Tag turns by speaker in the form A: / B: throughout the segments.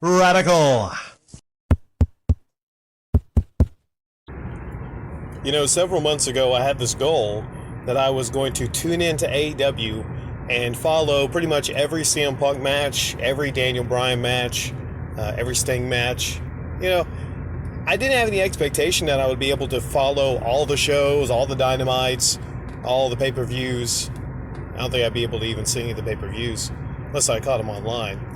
A: Radical.
B: You know, several months ago, I had this goal that I was going to tune into AEW and follow pretty much every CM Punk match, every Daniel Bryan match, every Sting match. You know, I didn't have any expectation that I would be able to follow all the shows, all the Dynamites, all the pay-per-views. I don't think I'd be able to even see any of the pay-per-views unless I caught them online.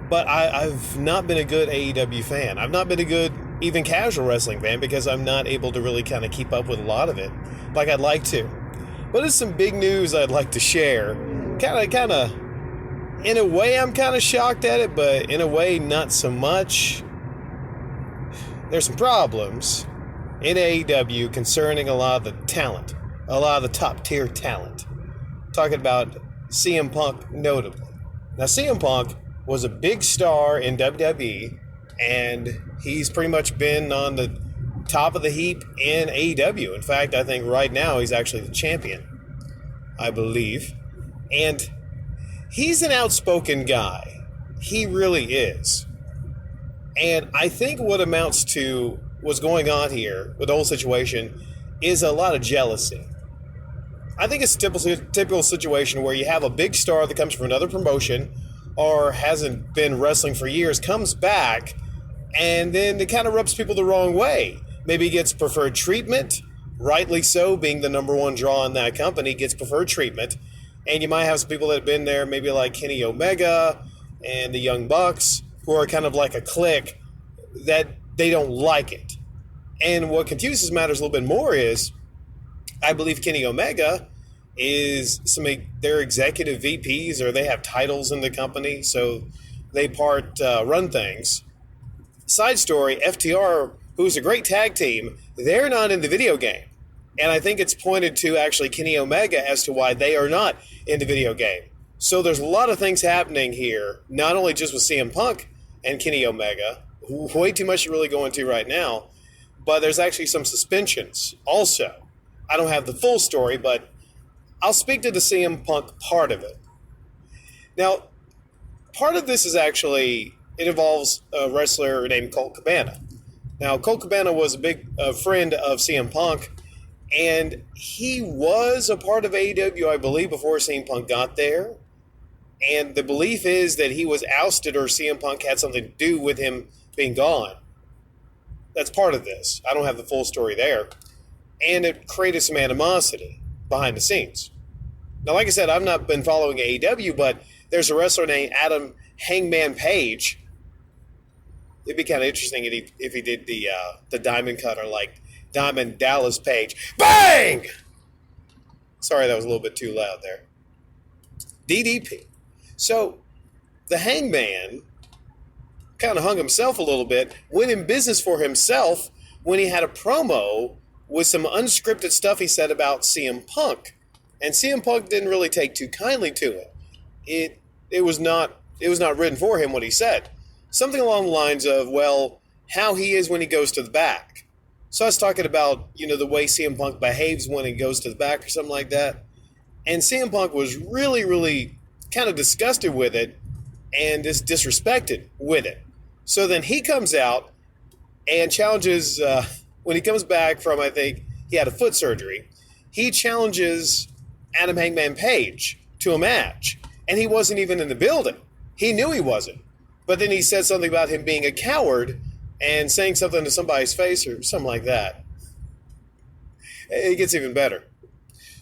B: But I've not been a good AEW fan. I've not been a good even casual wrestling fan because I'm not able to really kind of keep up with a lot of it like I'd like to. But it's some big news I'd like to share. Kind of, in a way I'm kind of shocked at it, but in a way not so much. There's some problems in AEW concerning a lot of the talent, a lot of the top tier talent. Talking about CM Punk notably. Now CM Punk was a big star in WWE, and he's pretty much been on the top of the heap in AEW. In fact, I think right now he's actually the champion, I believe. And he's an outspoken guy. He really is. And I think what amounts to what's going on here with the whole situation is a lot of jealousy. I think it's a typical situation where you have a big star that comes from another promotion or hasn't been wrestling for years, comes back, and then it kind of rubs people the wrong way. Maybe he gets preferred treatment, rightly so, being the number one draw in that company, gets preferred treatment. And you might have some people that have been there, maybe like Kenny Omega and the Young Bucks, who are kind of like a clique that they don't like it. And what confuses matters a little bit more is, I believe Kenny Omega is their executive VPs, or they have titles in the company, so they run things. Side story, FTR, who's a great tag team, they're not in the video game. And I think it's pointed to actually Kenny Omega as to why they are not in the video game. So there's a lot of things happening here, not only just with CM Punk and Kenny Omega, way too much to really go into right now, but there's actually some suspensions also. I don't have the full story, but I'll speak to the CM Punk part of it. Now, part of this is actually, it involves a wrestler named Colt Cabana. Now, Colt Cabana was a big friend of CM Punk, and he was a part of AEW, I believe, before CM Punk got there. And the belief is that he was ousted or CM Punk had something to do with him being gone. That's part of this. I don't have the full story there. And it created some animosity behind the scenes. Now, like I said, I've not been following AEW, but there's a wrestler named Adam Hangman Page. It'd be kind of interesting if he did the Diamond Cutter like Diamond Dallas Page. Bang! Sorry, that was a little bit too loud there. DDP. So, the Hangman kind of hung himself a little bit, went in business for himself when he had a promo with some unscripted stuff he said about CM Punk. And CM Punk didn't really take too kindly to it. It was not written for him what he said. Something along the lines of, well, how he is when he goes to the back. So I was talking about, the way CM Punk behaves when he goes to the back or something like that. And CM Punk was really, really kind of disgusted with it and just disrespected with it. So then he comes out and challenges, when he comes back from, I think, he had a foot surgery, he challenges Adam Hangman Page to a match. And he wasn't even in the building. He knew he wasn't. But then he said something about him being a coward and saying something to somebody's face or something like that. It gets even better.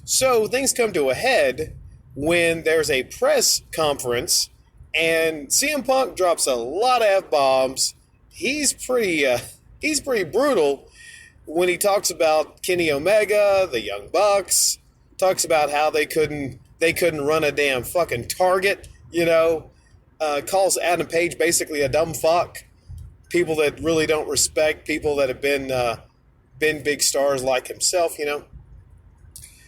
B: So things come to a head when there's a press conference and CM Punk drops a lot of F-bombs. He's pretty brutal when he talks about Kenny Omega, the Young Bucks, talks about how they couldn't run a damn fucking target, calls Adam Page basically a dumb fuck. People that really don't respect people that have been big stars like himself,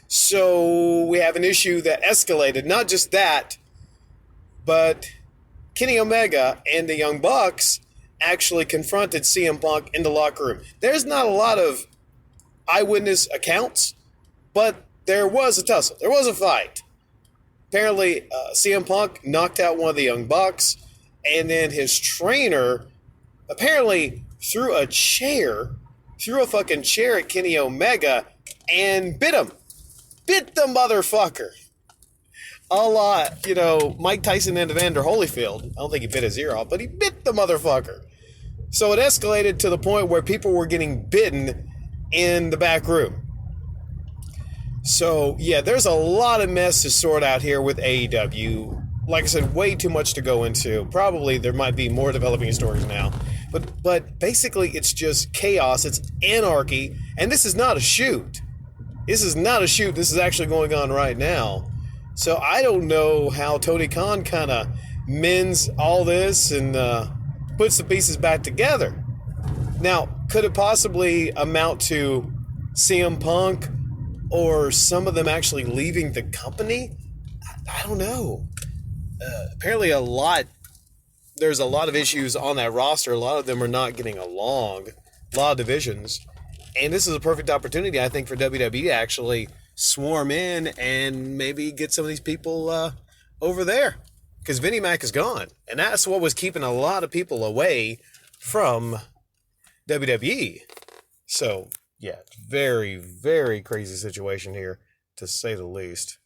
B: So we have an issue that escalated. Not just that, but Kenny Omega and the Young Bucks actually confronted CM Punk in the locker room. There's not a lot of eyewitness accounts, but there was a tussle. There was a fight. Apparently, CM Punk knocked out one of the Young Bucks, And then his trainer apparently threw a fucking chair at Kenny Omega and bit him. Bit the motherfucker. A lot, Mike Tyson and Evander Holyfield. I don't think he bit his ear off, but he bit the motherfucker. So it escalated to the point where people were getting bitten in the back room. So, yeah, there's a lot of mess to sort out here with AEW. Like I said, way too much to go into. Probably there might be more developing stories now. But basically, it's just chaos. It's anarchy. And this is not a shoot. This is not a shoot. This is actually going on right now. So I don't know how Tony Khan kind of mends all this and puts the pieces back together. Now, could it possibly amount to CM Punk or some of them actually leaving the company? I don't know. Apparently there's a lot of issues on that roster. A lot of them are not getting along. A lot of divisions. And this is a perfect opportunity, I think, for WWE to actually swarm in and maybe get some of these people over there. Because Vinnie Mac is gone. And that's what was keeping a lot of people away from WWE. So, yeah, very, very crazy situation here, to say the least.